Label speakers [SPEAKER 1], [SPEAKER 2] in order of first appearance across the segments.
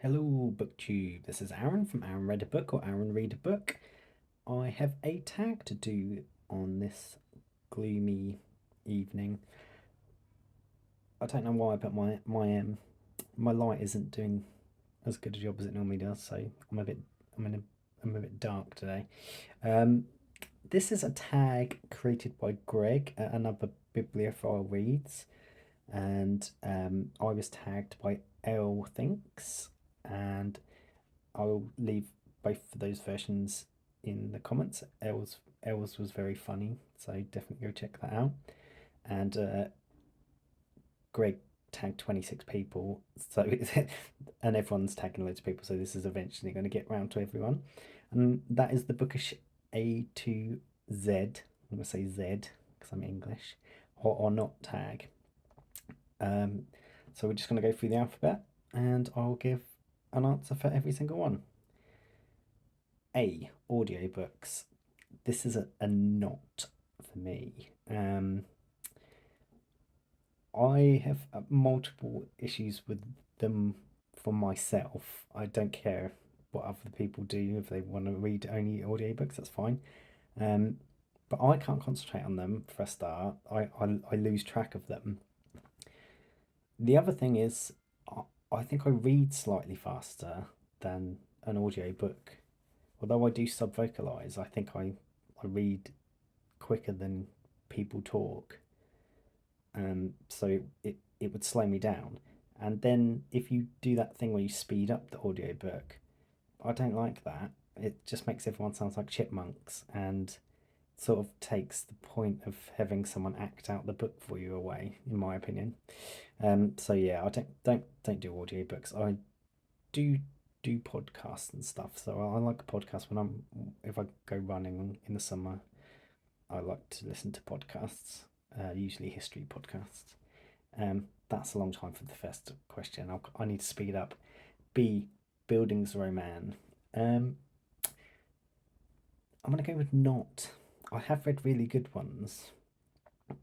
[SPEAKER 1] Hello, BookTube. This is Aaron from Aaron Read a Book or Aaron Read a Book. I have a tag to do on this gloomy evening. I don't know why, but my light isn't doing as good a job as it normally does, so I'm a bit dark today. Um, this is a tag created by Greg at another bibliophile reads, and I was tagged by L Thinks, and I'll leave both of those versions in the comments. Els was very funny, so definitely go check that out. And Greg tagged 26 people, so and everyone's tagging loads of people, so this is eventually going to get round to everyone. And that is the Bookish A to Z. I'm going to say Z because I'm English, or not tag. So we're just going to go through the alphabet, and I'll give an answer for every single one. A, audiobooks. This is a not for me. I have multiple issues with them for myself. I don't care what other people do. If they want to read only audiobooks, that's fine. But I can't concentrate on them for a start. I lose track of them. The other thing is, I think I read slightly faster than an audiobook. Although I do sub vocalize, I think I read quicker than people talk. So it would slow me down. And then if you do that thing where you speed up the audiobook, I don't like that. It just makes everyone sound like chipmunks and sort of takes the point of having someone act out the book for you away, in my opinion. So yeah, I don't do audiobooks. I do podcasts and stuff. So I like podcasts if I go running in the summer. I like to listen to podcasts, usually history podcasts. That's a long time for the first question. I need to speed up. B, Bildungsroman. I'm gonna go with not. I have read really good ones,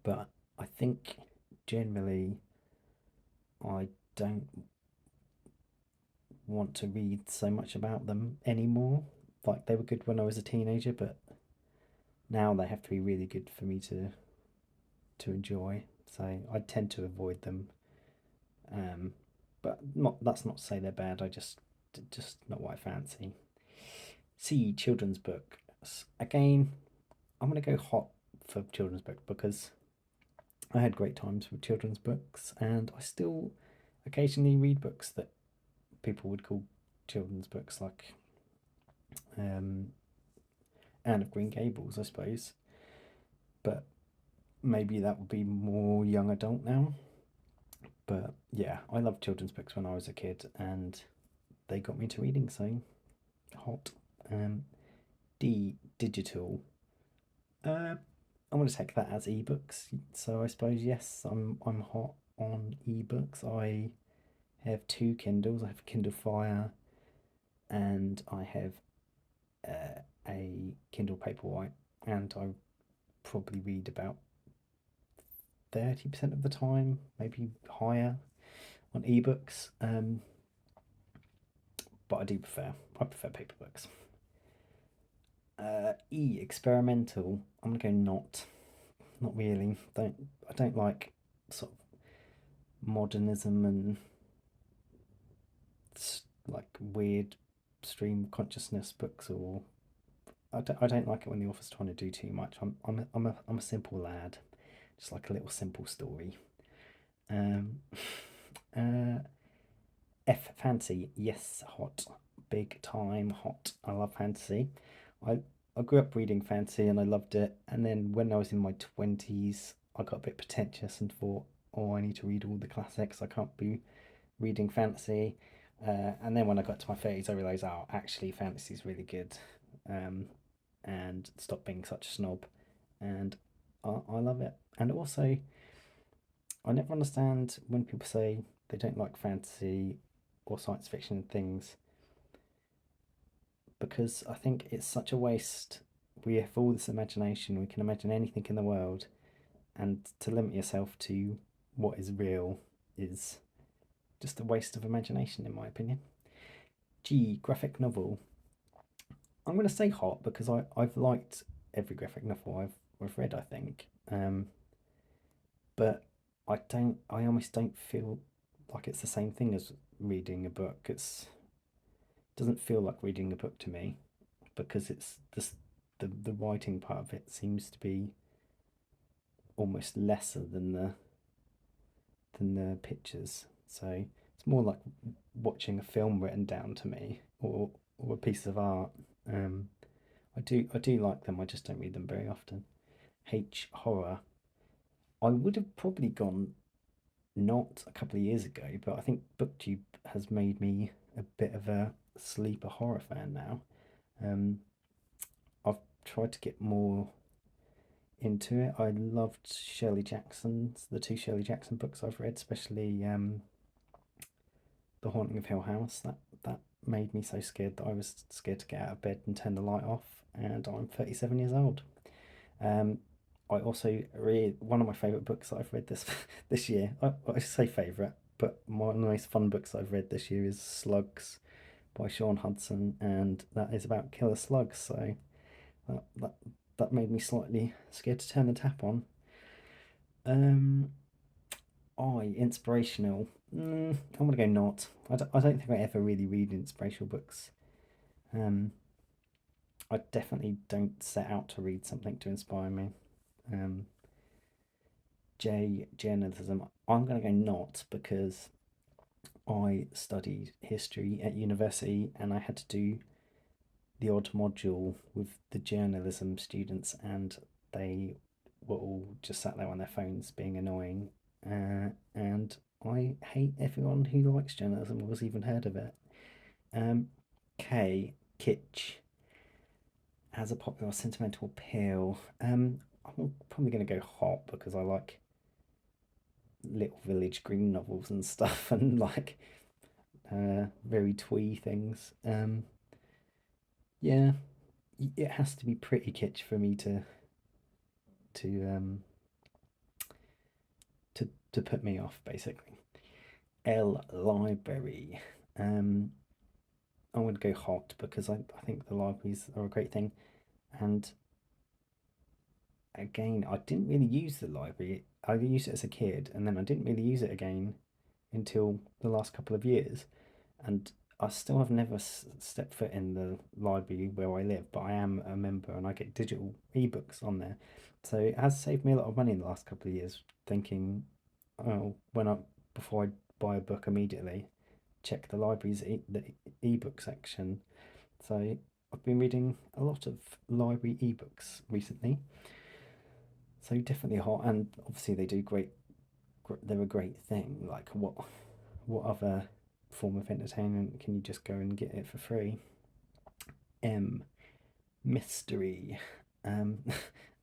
[SPEAKER 1] but I think generally I don't want to read so much about them anymore. Like they were good when I was a teenager, but now they have to be really good for me to enjoy. So I tend to avoid them. Um, but not that's not to say they're bad. I just not what I fancy. C, children's books. Again, I'm gonna go hot for children's book because I had great times with children's books, and I still occasionally read books that people would call children's books, like um, Anne of Green Gables, I suppose. But maybe that would be more young adult now. But yeah, I loved children's books when I was a kid, and they got me into reading, so hot. D, digital. I'm going to take that as ebooks. So I suppose yes, I'm hot on ebooks. I have two Kindles. I have a Kindle Fire, and I have a Kindle Paperwhite, and I probably read about 30% of the time, maybe higher on ebooks. But I prefer paper books. E, experimental. I'm gonna go not really. I don't like sort of modernism and like weird stream of consciousness books, or I don't like it when the author's trying to do too much. I'm a simple lad, just like a little simple story. Um, uh, F, fantasy. Yes, hot, big time hot. I love fantasy. I I grew up reading fantasy and I loved it. And then when I was in my 20s, I got a bit pretentious and thought, oh, I need to read all the classics. I can't be reading fantasy. And then when I got to my 30s, I realised, oh, actually, fantasy is really good. Um, and stop being such a snob. And I love it. And also, I never understand when people say they don't like fantasy or science fiction things because I think it's such a waste. We have all this imagination, we can imagine anything in the world, and to limit yourself to what is real is just a waste of imagination, in my opinion. Gee, graphic novel. I'm going to say hot because I've liked every graphic novel I've read, I think. But I almost don't feel like it's the same thing as reading a book. Doesn't feel like reading a book to me because it's this the writing part of it seems to be almost lesser than the pictures. So it's more like watching a film written down to me, or a piece of art. Um, I do like them. I just don't read them very often. H horror. I would have probably gone not a couple of years ago, but I think BookTube has made me a bit of a sleeper horror fan now. Um, I've tried to get more into it. I loved the two Shirley Jackson books I've read, especially The Haunting of Hill House. That made me so scared that I was scared to get out of bed and turn the light off. And I'm 37 years old. Um, I also read one of my favourite books that I've read this this year. I say favourite, but one of the most fun books I've read this year is Slugs by Sean Hudson, and that is about killer slugs. So that that, that made me slightly scared to turn the tap on. Um, Inspirational. I'm gonna go not. I don't think I ever really read inspirational books. Um, I definitely don't set out to read something to inspire me. Um, journalism. I'm gonna go not because I studied history at university and I had to do the odd module with the journalism students, and they were all just sat there on their phones being annoying. And I hate everyone who likes journalism or has even heard of it. Um, Kitsch has a popular sentimental appeal. I'm probably going to go hot because I like little village green novels and stuff, and like very twee things. Yeah, it has to be pretty kitsch for me to um to put me off basically. L library. Um, I'm going to go hot because I think the libraries are a great thing. And again, I didn't really use the library. I used it as a kid, and then I didn't really use it again until the last couple of years. And I still have never stepped foot in the library where I live, but I am a member and I get digital ebooks on there. So it has saved me a lot of money in the last couple of years, thinking, oh, before I buy a book immediately, check the library's the ebook section. So I've been reading a lot of library ebooks recently. So definitely hot, and obviously they do great. They're a great thing. Like what other form of entertainment can you just go and get it for free? M mystery. Um,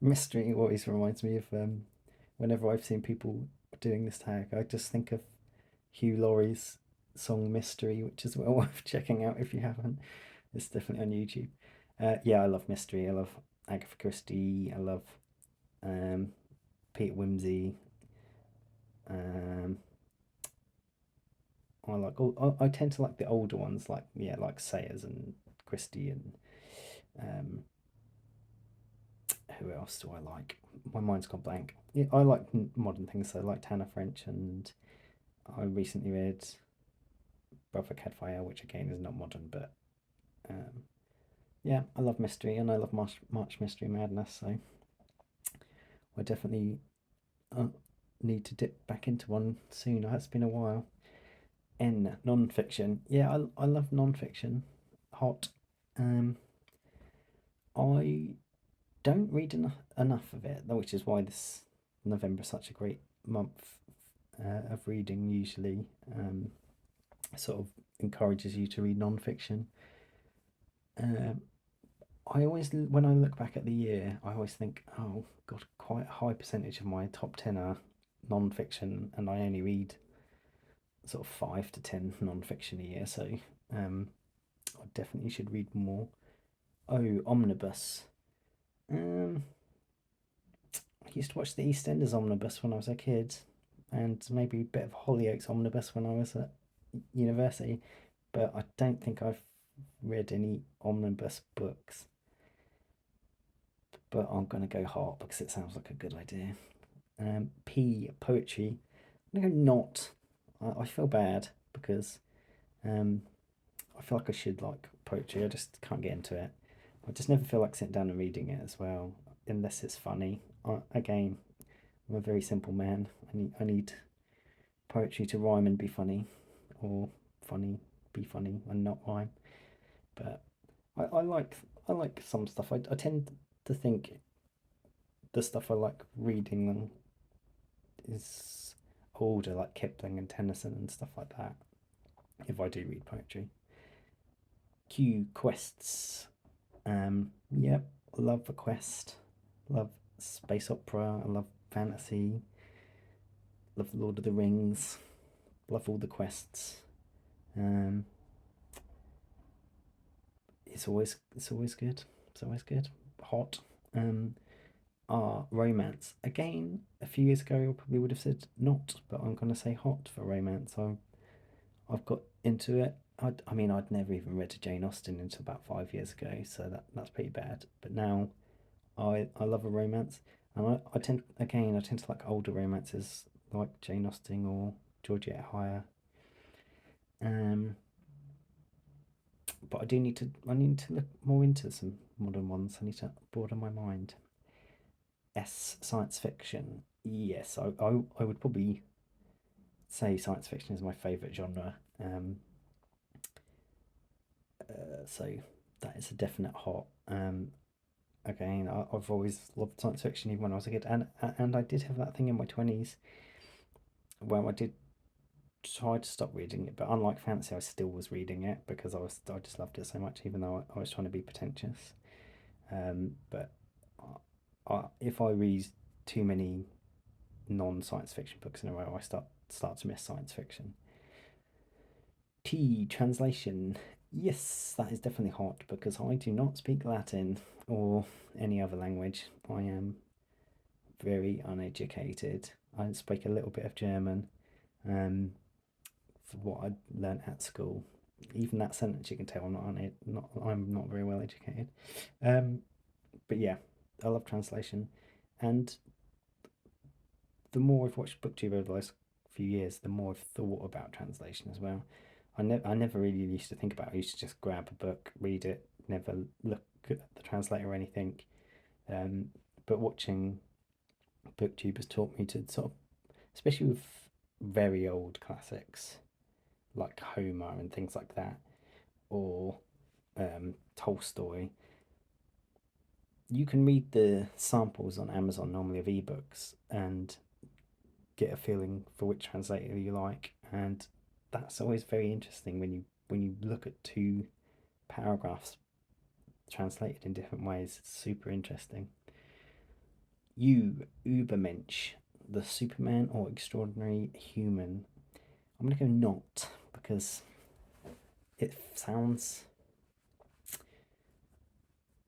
[SPEAKER 1] mystery always reminds me of whenever I've seen people doing this tag, I just think of Hugh Laurie's song Mystery, which is well worth checking out if you haven't. It's definitely on YouTube. Yeah, I love mystery. I love Agatha Christie. I love um, Peter Wimsey. Um, I tend to like the older ones, like yeah, like Sayers and Christie and um, who else do I like? My mind's gone blank. Yeah, I like modern things. So I like Tana French, and I recently read Brother Cadfael, which again is not modern, but um, yeah, I love mystery and I love March Mystery Madness. So I definitely uh, need to dip back into one soon. It's been a while. N non-fiction. Yeah, I love non-fiction. Hot. Um, I don't read enough of it, which is why this November is such a great month of reading. Usually, sort of encourages you to read non-fiction. Um, I always, when I look back at the year, I always think, oh God, quite a high percentage of my top 10 are non-fiction, and I only read sort of 5 to 10 non-fiction a year. So um, I definitely should read more. Oh, Omnibus. Um, I used to watch the EastEnders Omnibus when I was a kid, and maybe a bit of Hollyoaks Omnibus when I was at university. but I don't think I've read any omnibus books. But I'm gonna go heart because it sounds like a good idea. P, poetry. I'm gonna go not. I feel bad because um, I feel like I should like poetry. I just can't get into it. I just never feel like sitting down and reading it as well, unless it's funny. Again, I'm a very simple man. I need poetry to rhyme and be funny, or funny be funny and not rhyme. But I like some stuff. I tend to think the stuff I like reading is older, like Kipling and Tennyson and stuff like that. If I do read poetry. Q, quests. Yep, love the quest. Love space opera. I love fantasy. Love Lord of the Rings. Love all the quests. Um, it's always good. It's always good. Hot. Um, romance. Again, a few years ago, I probably would have said not, but I'm gonna say hot for romance. I've got into it. I mean, I'd never even read a Jane Austen until about 5 years ago, so that's pretty bad. But now I love a romance, and I tend to like older romances like Jane Austen or Georgette Heyer. Um, but I need to look more into some modern ones. I need to broaden my mind. S, science fiction. Yes, I would probably say science fiction is my favourite genre. So that is a definite hot. Again, I've always loved science fiction even when I was a kid, and I did have that thing in my 20s where I did try to stop reading it, but unlike fantasy, I still was reading it because I just loved it so much, even though I was trying to be pretentious. But if I read too many non-science fiction books in a row, I start to miss science fiction. T, translation. Yes, that is definitely hot because I do not speak Latin or any other language. I am very uneducated. I speak a little bit of German, um, for what I learnt at school. Even that sentence, you can tell I'm not very well educated. Um, but yeah, I love translation, and the more I've watched BookTube over the last few years, the more I've thought about translation as well. I never really used to think about it. I used to just grab a book, read it, never look at the translator or anything. Um, but watching BookTube has taught me to sort of, especially with very old classics like Homer and things like that, or Tolstoy. You can read the samples on Amazon normally of ebooks and get a feeling for which translator you like, and that's always very interesting when you look at two paragraphs translated in different ways. It's super interesting. Übermensch, the Superman or extraordinary human. I'm gonna go not because it sounds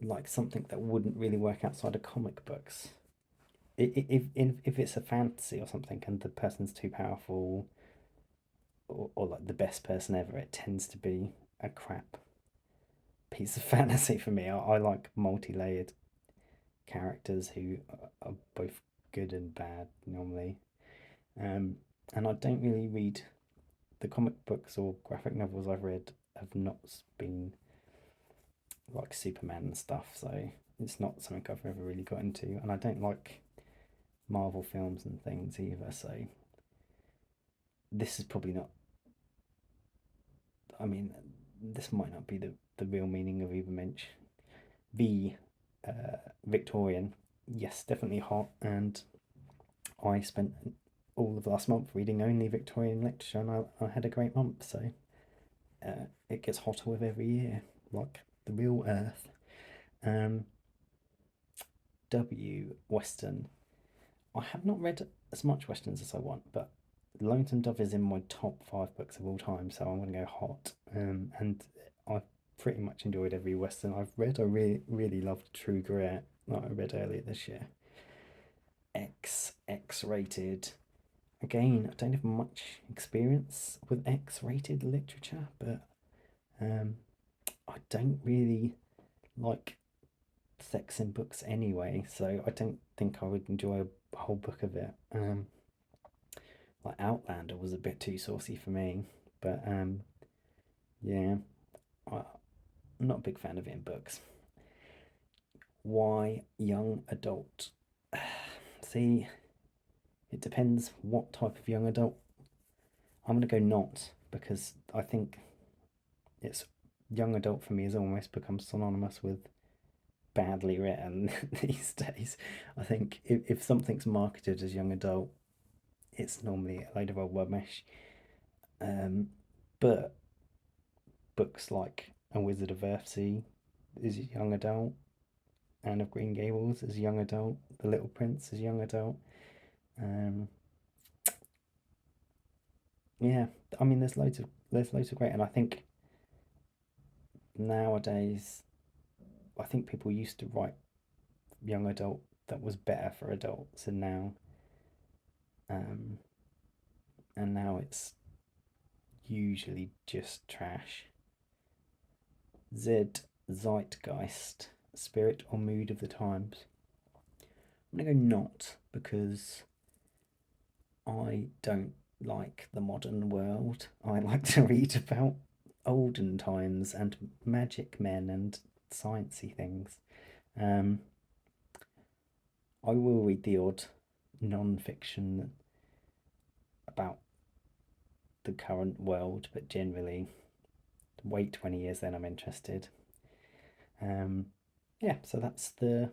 [SPEAKER 1] like something that wouldn't really work outside of comic books. If it's a fantasy or something and the person's too powerful, or like the best person ever, it tends to be a crap piece of fantasy for me. I like multi-layered characters who are both good and bad normally. Um, and I don't really read the comic books or graphic novels I've read have not been like Superman and stuff, so it's not something I've ever really got into, and I don't like Marvel films and things either. So this is probably not. I mean, this might not be the real meaning of Übermensch. V, Victorian. Yes, definitely hot. And I spent all of last month reading only Victorian literature, and I had a great month. So it gets hotter with every year, like the real Earth. Um, W, Western. I have not read as much westerns as I want, but Lonesome Dove is in my top 5 books of all time, so I'm going to go hot. And I've pretty much enjoyed every western I've read. I really loved True Grit that I read earlier this year. X rated. Again, I don't have much experience with X rated literature, but Um, I don't really like sex in books anyway, so I don't think I would enjoy a whole book of it. Like Outlander was a bit too saucy for me, but yeah, I'm not a big fan of it in books. Why young adult? See, it depends what type of young adult. I'm gonna go not because I think it's young adult for me has almost become synonymous with badly written these days. I think if something's marketed as young adult, it's normally a load of old rubbish. Um, but books like A Wizard of Earthsea is young adult, Anne of Green Gables is young adult, The Little Prince is young adult. Um, yeah, I mean, there's loads of great, and I think nowadays, I think people used to write young adult that was better for adults, um, and now it's usually just trash. Z Zeitgeist, spirit or mood of the times. I'm gonna go not because I don't like the modern world. I like to read about olden times and magic men and sciencey things. Um, I will read the odd non-fiction about the current world, but generally wait 20 years, then I'm interested. Um, yeah, so that's the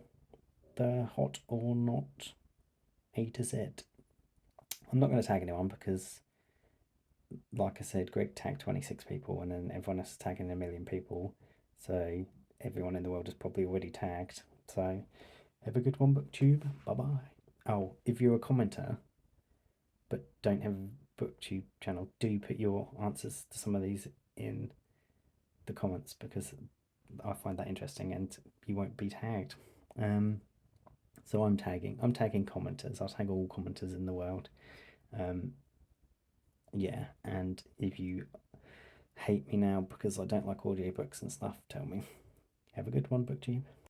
[SPEAKER 1] hot or not A to Z. I'm not going to tag anyone because, like I said, Greg tagged 26 people and then everyone else is tagging a million people. So everyone in the world is probably already tagged. So have a good one, BookTube. Bye bye. Oh, if you're a commenter but don't have a BookTube channel, do put your answers to some of these in the comments because I find that interesting and you won't be tagged. Um, so I'm tagging commenters. I'll tag all commenters in the world. Um, yeah, and if you hate me now because I don't like audiobooks and stuff, tell me. Have a good one, BookTube.